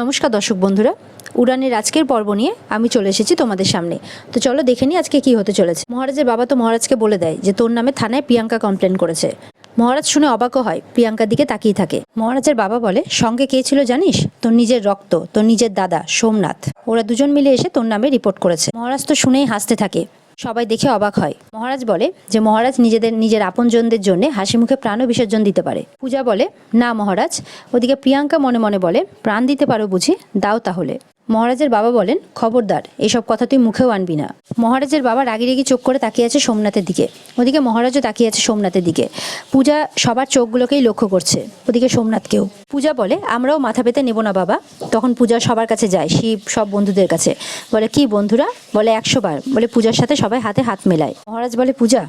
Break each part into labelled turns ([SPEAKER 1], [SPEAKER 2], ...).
[SPEAKER 1] নমস্কার দর্শক বন্ধুরা, উড়ানের আজকের পর্ব নিয়ে আমি চলে এসেছি তোমাদের সামনে। তো চলো দেখে নিই আজকে কি হতে চলেছে। মহারাজের বাবা তো মহারাজকে বলে দেয় যে তোর নামে থানায় প্রিয়াঙ্কা কমপ্লেন করেছে। মহারাজ শুনে অবাকও হয়, প্রিয়াঙ্কার দিকে তাকিয়ে থাকে। মহারাজের বাবা বলে, সঙ্গে কে ছিল জানিস? তোর নিজের রক্ত, তোর নিজের দাদা সোমনাথ। ওরা দুজন মিলে এসে তোর নামে রিপোর্ট করেছে। মহারাজ তো শুনেই হাসতে থাকে। সবাই দেখে অবাক হয়। মহারাজ বলে যে মহারাজ নিজের আপনজনদের জন্য হাসি মুখে প্রাণও বিসর্জন দিতে পারে। পূজা বলে, না মহারাজ। ওদিকে প্রিয়াঙ্কা মনে মনে বলে, প্রাণ দিতে পারো বুঝি, দাও তাহলে। মহারাজের বাবা বলেন, খবরদার, এসব কথা তুই মুখেও আনবি না। মহারাজের বাবা রাগি রেগি চোখ করে তাকিয়ে আছে সোমনাথের দিকে। ওদিকে মহারাজও তাকিয়ে আছে সোমনাথের দিকে। পূজা সবার চোখগুলোকেই লক্ষ্য করছে, ওদিকে সোমনাথকেও। পূজা বলে, আমরাও মাথা পেতে নেব না বাবা। তখন পূজা সবার কাছে যায়, শিব সব বন্ধুদের কাছে। বলে, কি বন্ধুরা? বলে 100 বার। বলে পূজার সাথে সবাই হাতে হাত মেলায়। মহারাজ বলে, পূজা,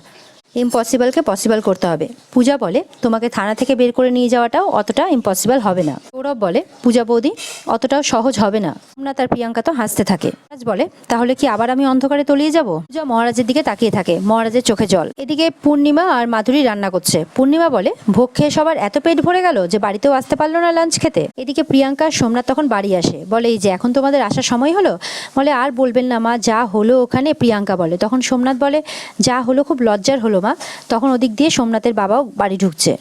[SPEAKER 1] ইম্পসিবলকে পসিবল করতে হবে। পূজা বলে, তোমাকে থানা থেকে বের করে নিয়ে যাওয়াটাও অতটা ইম্পসিবল হবে না। সৌরভ বলে, পূজা বৌদি, অতটাও সহজ হবে না। সোমনাথ আর প্রিয়াঙ্কা তো হাসতে থাকে। মহারাজ বলে, তাহলে কি আবার আমি অন্ধকারে তলিয়ে যাব? পূজা মহারাজের দিকে তাকিয়ে থাকে, মহারাজের চোখে জল। এদিকে পূর্ণিমা আর মাধুরী রান্না করছে। পূর্ণিমা বলে, ভোগ খেয়ে সবার এত পেট ভরে গেল যে বাড়িতেও আসতে পারলো না লাঞ্চ খেতে। এদিকে প্রিয়াঙ্কা আর সোমনাথ তখন বাড়ি আসে। বলে, এই যে এখন তোমাদের আসার সময় হলো। বলে, আর বলবেন না মা, যা হলো ওখানে। প্রিয়াঙ্কা বলে। তখন সোমনাথ বলে, যা হলো খুব লজ্জার হলো মা। তখন ওদিক দিয়ে সোমনাথের বাবাও বাড়ি ঢুকছে।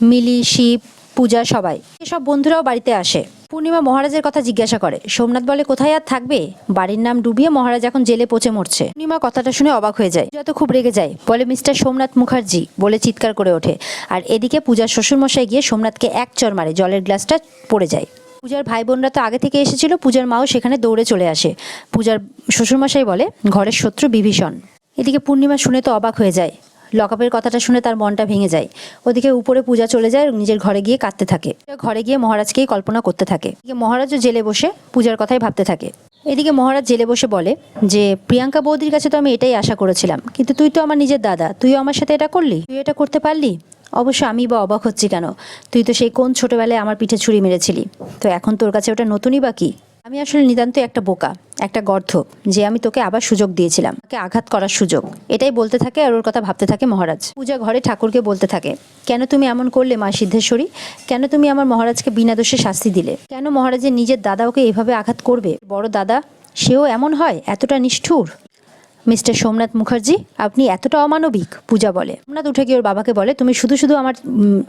[SPEAKER 1] মিলি, শিব, পূজা সবাই, এসব বন্ধুরাও বাড়িতে আসে। পূর্ণিমা মহারাজের কথা জিজ্ঞাসা করে। সোমনাথ বলে, কোথায় আর থাকবে, বাড়ির নাম ডুবিয়ে মহারাজ এখন জেলে পচে মরছে। পূর্ণিমা কথাটা শুনে অবাক হয়ে যায়। পূজা তো খুব রেগে যায়, বলে, মিস্টার সোমনাথ মুখার্জি বলে চিৎকার করে ওঠে। আর এদিকে পূজার শ্বশুরমশাই গিয়ে সোমনাথকে এক চড় মারে, জলের গ্লাসটা পড়ে যায়। পূজার ভাই বোনরা তো আগে থেকে এসেছিল, পূজার মাও সেখানে দৌড়ে চলে আসে। পূজার শ্বশুরমশাই বলে, ঘরের শত্রু বিভীষণ। এদিকে পূর্ণিমা শুনে তো অবাক হয়ে যায়। লকআপের কথাটা শুনে তার মনটা ভেঙে যায়। ওদিকে উপরে পূজা চলে যায়, নিজের ঘরে গিয়ে কাঁদতে থাকে। ঘরে গিয়ে মহারাজকেই কল্পনা করতে থাকে। এদিকে মহারাজও জেলে বসে পূজার কথাই ভাবতে থাকে। এদিকে মহারাজ জেলে বসে বলে যে, প্রিয়াঙ্কা বৌদির কাছে তো আমি এটাই আশা করেছিলাম, কিন্তু তুই তো আমার নিজের দাদা, তুইও আমার সাথে এটা করলি, তুই এটা করতে পারলি? অবশ্য আমি বা অবাক হচ্ছি কেন? তুই তো সেই কোন ছোটবেলায় আমার পিঠে ছুরি মেরেছিলি, তো এখন তোর কাছে ওটা নতুনই বা কি? আমি আসলে নিতান্ত একটা বোকা, একটা গর্ধপ, যে আমি তোকে আবার সুযোগ দিয়েছিলাম, তোকে আঘাত করার সুযোগ। এটাই বলতে থাকে আর ওর কথা ভাবতে থাকে মহারাজ। পূজা ঘরে ঠাকুরকে বলতে থাকে, কেন তুমি এমন করলে মা সিদ্ধেশ্বরী? কেন তুমি আমার মহারাজকে বিনা দোষে শাস্তি দিলে? কেন মহারাজের নিজের দাদা ওকে এভাবে আঘাত করবে? বড় দাদা, সেও এমন হয়, এতটা নিষ্ঠুর? মিস্টার সোমনাথ মুখার্জি, আপনি এতটা অমানবিক। পূজা বলে। সোমনাথ উঠে গিয়ে ওর বাবাকে বলে, তুমি শুধু শুধু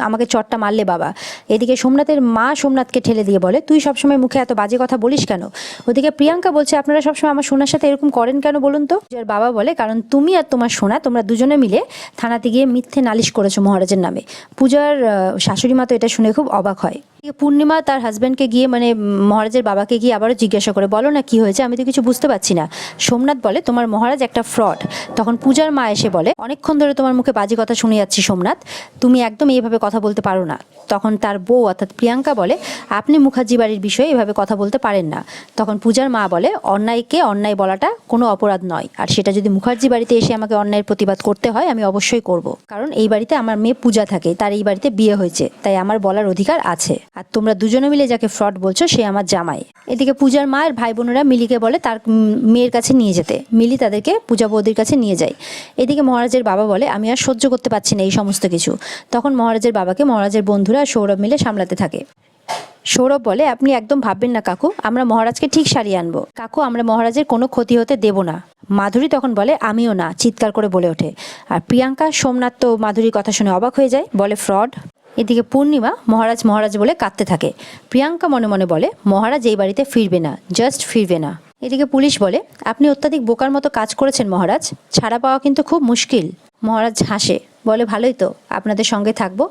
[SPEAKER 1] আমাকে চটটা মারলে বাবা। এদিকে সোমনাথের মা সোমনাথকে ঠেলে দিয়ে বলে, তুই সবসময় মুখে এত বাজে কথা বলিস কেন? ওদিকে প্রিয়াঙ্কা বলছে, আপনারা সবসময় আমার সোনার সাথে এরকম করেন কেন বলুন তো? যার বাবা বলে, কারণ তুমি আর তোমার সোনা, তোমরা দুজনে মিলে থানাতে গিয়ে মিথ্যে নালিশ করেছো মহারাজের নামে। পূজার শাশুড়ি মা তো এটা শুনে খুব অবাক হয়। পূর্ণিমা তার হাজব্যান্ডকে গিয়ে মানে মহারাজের বাবাকে গিয়ে আবারও জিজ্ঞাসা করে, বলো না কি হয়েছে, আমি তো কিছু বুঝতে পারছি না। সোমনাথ বলে, তোমার মহারাজ একটা ফ্রড। তখন পূজার মা এসে বলে, অনেকক্ষণ ধরে তোমার মুখে বাজে কথা শুনে যাচ্ছি সোমনাথ, তুমি একদম এইভাবে কথা বলতে পারো না। তখন তার বউ অর্থাৎ প্রিয়াঙ্কা বলে, আপনি মুখার্জি বাড়ির বিষয়ে এভাবে কথা বলতে পারেন না। তখন পূজার মা বলে, অন্যায়কে অন্যায় বলাটা কোনো অপরাধ নয়, আর সেটা যদি মুখার্জি বাড়িতে এসে আমাকে অন্যায়ের প্রতিবাদ করতে হয় আমি অবশ্যই করব, কারণ এই বাড়িতে আমার মেয়ে পূজা থাকে, তার এই বাড়িতে বিয়ে হয়েছে, তাই আমার বলার অধিকার আছে। আর তোমরা দুজনে মিলে যাকে ফ্রড বলছো সে আমার জামাই। এদিকে পূজার মায়ের ভাই বোনেরা মিলিকে বলে তার মেয়ের কাছে নিয়ে যেতে। মিলি তাদেরকে পূজা বৌদির কাছে নিয়ে যায়। এদিকে মহারাজের বাবা বলে, আমি আর সহ্য করতে পারছি না এই সমস্ত কিছু। তখন মহারাজের বাবাকে মহারাজের বন্ধুরা সৌরভ মিলে সামলাতে থাকে। সৌরভ বলে, আপনি একদম ভাববেন না কাকু, আমরা মহারাজকে ঠিক সারিয়ে আনবো কাকু, আমরা মহারাজের কোনো ক্ষতি হতে দেব না। মাধুরী তখন বলে, আমিও না, চিৎকার করে বলে ওঠে। আর প্রিয়াঙ্কা সোমনাথ তো মাধুরীর কথা শুনে অবাক হয়ে যায়, বলে ফ্রড। এদিকে পূর্ণিমা মহারাজ মহারাজ বলে কাঁদতে থাকে। প্রিয়াঙ্কা মনে মনে বলে, মহারাজ এই বাড়িতে ফিরবে না, জাস্ট ফিরবে না। এদিকে পুলিশ বলে, আপনি অত্যাধিক বোকার মতো কাজ করেছেন মহারাজ, ছাড়া পাওয়া কিন্তু খুব মুশকিল। মহারাজ হাসে, বলে, ভালোই তো, আপনাদের সঙ্গে থাকবো।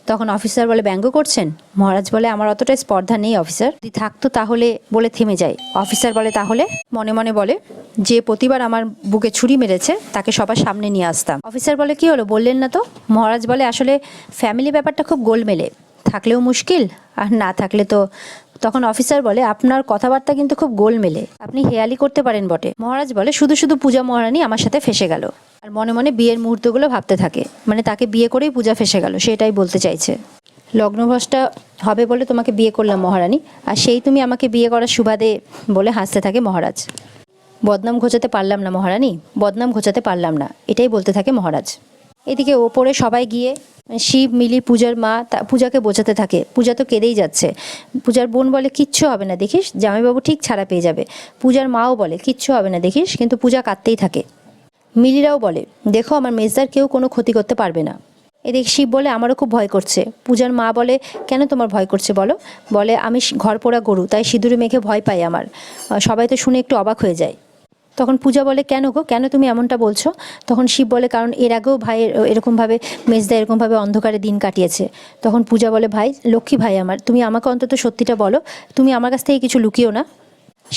[SPEAKER 1] তখন অফিসার বলে, ব্যঙ্গ করছেন? মহারাজ বলে, আমার অতটা স্পর্ধা নেই অফিসার, যদি থাকতো তাহলে, বলে থেমে যায়। অফিসার বলে, তাহলে? মনে মনে বলে, যে প্রতিবার আমার বুকে ছুরি মেরেছে তাকে সবার সামনে নিয়ে আসতাম। অফিসার বলে, কি হলো বললেন না তো? মহারাজ বলে, আসলে ফ্যামিলি ব্যাপারটা খুব গোলমেলে, থাকলেও মুশকিল আর না থাকলে তো। তখন অফিসার বলে, আপনার কথাবার্তা কিন্তু খুব গোলমেলে, আপনি হেয়ালি করতে পারেন বটে। মহারাজ বলে, শুধু শুধু পূজা মহারানী আমার সাথে ফেসে গেল। আর মনে মনে বিয়ের মুহূর্তগুলো ভাবতে থাকে, মানে তাকে বিয়ে করেই পূজা ফেসে গেল, সেটাই বলতে চাইছে। লগ্নভ্রষ্টা হবে বলে তোমাকে বিয়ে করলাম মহারানী, আর সেই তুমি আমাকে বিয়ে করার সুবাদে, বলে হাসতে থাকে মহারাজ। বদনাম ঘোচাতে পারলাম না মহারানী, বদনাম ঘোচাতে পারলাম না, এটাই বলতে থাকে মহারাজ। এদিকে ওপরে সবাই গিয়ে শিব, মিলি, পূজার মা পূজাকে বোঝাতে থাকে। পূজা তো কেঁদেই যাচ্ছে। পূজার বোন বলে কিচ্ছু হবে না দেখিস, জামাইবাবু ঠিক ছাড়া পেয়ে যাবে। পূজার মাও বলে কিচ্ছু হবে না দেখিস, কিন্তু পূজা কাঁদতেই থাকে। মিলিরাও বলে দেখো আমার মেজদার কেউ কোনো ক্ষতি করতে পারবে না। এদিকে শিব বলে আমারও খুব ভয় করছে। পূজার মা বলে কেন তোমার ভয় করছে বলো? বলে আমি ঘর পোড়া গরু, তাই সিঁদুরে মেখে ভয় পাই আমার। সবাই তো শুনে একটু অবাক হয়ে যায়। তখন পূজা বলে কেন গো, কেন তুমি এমনটা বলছো? তখন শিব বলে কারণ এর আগেও ভাইয়ের এরকমভাবে মেজদা এরকমভাবে অন্ধকারে দিন কাটিয়েছে। তখন পূজা বলে ভাই, লক্ষ্মী ভাই আমার, তুমি আমাকে অন্তত সত্যিটা বলো, তুমি আমার কাছ থেকে কিছু লুকিও না।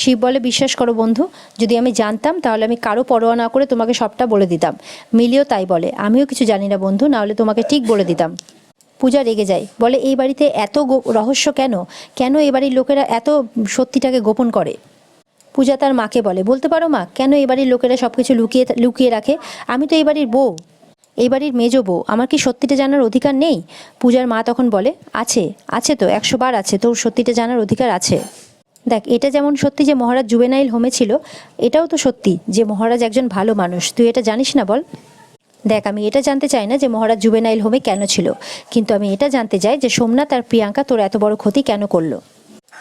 [SPEAKER 1] শিব বলে বিশ্বাস করো বন্ধু, যদি আমি জানতাম তাহলে আমি কারো পরোয়া না করে তোমাকে সবটা বলে দিতাম। মিলিও তাই বলে, আমিও কিছু জানি না বন্ধু, নাহলে তোমাকে ঠিক বলে দিতাম। পূজা রেগে যায়, বলে এই বাড়িতে এত রহস্য কেন? কেন এই বাড়ির লোকেরা এত সত্যিটাকে গোপন করে? পূজা তার মাকে বলে বলতে পারো মা, কেন এই বাড়ির লোকেরা সব কিছু লুকিয়ে লুকিয়ে রাখে? আমি তো এই বাড়ির বউ, এই বাড়ির মেজো বউ, আমার কি সত্যিটা জানার অধিকার নেই? পূজার মা তখন বলে আছে, আছে তো 100 বার আছে, তোর সত্যিটা জানার অধিকার আছে। দেখ, এটা যেমন সত্যি যে মহারাজ জুবেনাইল হোমে ছিল, এটাও তো সত্যি যে মহারাজ একজন ভালো মানুষ। তুই এটা জানিস না বল? দেখ, আমি এটা জানতে চাই না যে মহারাজ জুবেনাইল হোমে কেন ছিল, কিন্তু আমি এটা জানতে চাই যে সোমনাথ আর প্রিয়াঙ্কা তোর এত বড় ক্ষতি কেন করলো।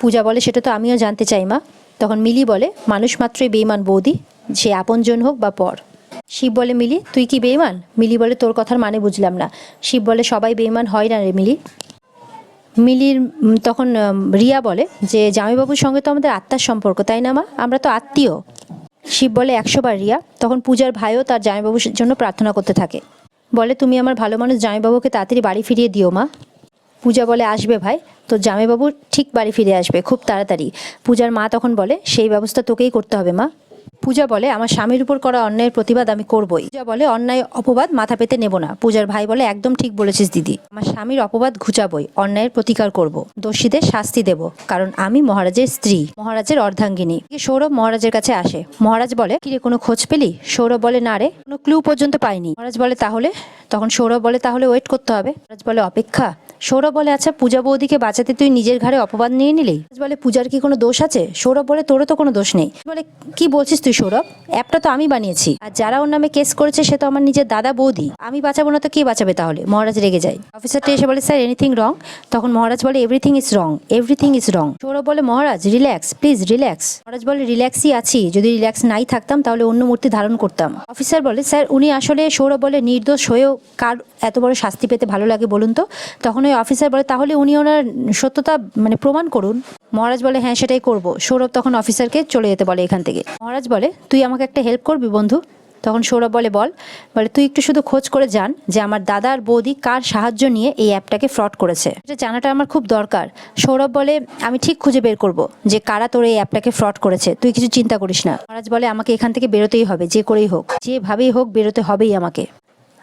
[SPEAKER 1] পূজা বলে সেটা তো আমিও জানতে চাই মা। তখন মিলি বলে মানুষ মাত্রই বেইমান বৌদি, সে আপনজন হোক বা পর। শিব বলে মিলি তুই কি বেইমান? মিলি বলে তোর কথার মানে বুঝলাম না। শিব বলে সবাই বেইমান হয় না রে মিলি। মিলির তখন রিয়া বলে যে জামাইবাবুর সঙ্গে তো আমাদের আত্মার সম্পর্ক, তাই না মা? আমরা তো আত্মীয়। শিব বলে 100 বার রিয়া। তখন পূজার ভাইও তার জামাইবাবুর জন্য প্রার্থনা করতে থাকে। বলে তুমি আমার ভালো মানুষ জামাইবাবুকে তাড়াতাড়ি বাড়ি ফিরিয়ে দিও মা। পূজা বলে আসবে ভাই, তো জামাইবাবু ঠিক বাড়ি ফিরে আসবে খুব তাড়াতাড়ি। পূজার মা তখন বলে সেই ব্যবস্থা তোকেই করতে হবে মা। পূজা বলে আমার স্বামীর উপর করা অন্যায়ের প্রতিবাদ আমি করবই। পূজা বলে অন্যায় অপবাদ মাথা পেতে নেব না। পূজার ভাই বলে একদম ঠিক বলেছিস দিদি, আমার স্বামীর অপবাদ ঘুচাবই, অন্যায়ের প্রতিকার করব, দোষীদের শাস্তি দেব, কারণ আমি মহারাজের স্ত্রী, মহারাজের অর্ধাঙ্গিনী। সৌরভ মহারাজের কাছে আসে। মহারাজ বলে কিরে কোনো খোঁজ পেলি? সৌরভ বলে না রে, কোনো ক্লু পর্যন্ত পাইনি। মহারাজ বলে তাহলে? তখন সৌরভ বলে তাহলে ওয়েট করতে হবে। মহারাজ বলে অপেক্ষা। সৌরভ বলে আচ্ছা পূজা বৌদিকে বাঁচাতে তুই নিজের ঘাড়ে অপবাদ নিয়ে নিলি? বলে পূজার কি কোনো দোষ আছে? সৌরভ বলে তোরও তো কোনো দোষ নেই। বলে কি বলছিস তুই সৌরভ, অ্যাপটা তো আমি বানিয়েছি, আর যারা ওর নামে কেস করেছে সে তো আমার নিজের দাদা বৌদি, আমি বাঁচাবো না তো কে বাঁচাবে তাহলে? মহারাজ রেগে যায়। অফিসারটা এসে বলে স্যার এনিথিং রং? তখন মহারাজ বলে everything is wrong, everything is wrong. Sourav বলে মহারাজ রিল্যাক্স প্লিজ রিল্যাক্স। মহারাজ বলে রিল্যাক্সই আছি, যদি রিল্যাক্স নাই থাকতাম তাহলে অন্য মূর্তি ধারণ করতাম। অফিসার বলে স্যার উনি আসলে, সৌরভ বলে নির্দোষ হয়েও কার এত বড় শাস্তি পেতে ভালো লাগে বলুন তো? তখন ওই অফিসার বলে তাহলে উনি ওনার সত্যতা প্রমাণ করুন। মহারাজ বলে হ্যাঁ সেটাই করব। সৌরভ তখন অফিসারকে চলে যেতে বলে এখান থেকে। মহারাজ বলে তুই আমাকে একটা হেল্প করবি বন্ধু? তখন সৌরভ বলে বল। বলে তুই একটু শুধু খোঁজ করে জান যে আমার দাদা আর বৌদি কার সাহায্য নিয়ে এই অ্যাপটাকে ফ্রড করেছে, এটা জানাটা আমার খুব দরকার। সৌরভ বলে আমি ঠিক খুঁজে বের করব যে কারা তোর এই অ্যাপটাকে ফ্রড করেছে, তুই কিছু চিন্তা করিস না। মহারাজ বলে আমাকে এখান থেকে বেরোতেই হবে, যে করেই হোক, যেভাবেই হোক বেরোতে হবেই আমাকে।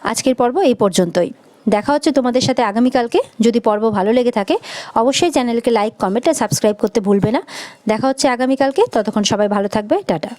[SPEAKER 1] আজকের পর্ব এই পর্যন্তই। দেখা হচ্ছে তোমাদের সাথে আগামীকালকে। যদি পর্ব ভালো লেগে থাকে অবশ্যই চ্যানেলকে লাইক, কমেন্ট আর সাবস্ক্রাইব করতে ভুলবে না। দেখা হচ্ছে আগামীকালকে, ততক্ষণ সবাই ভালো থাকবে, টাটা।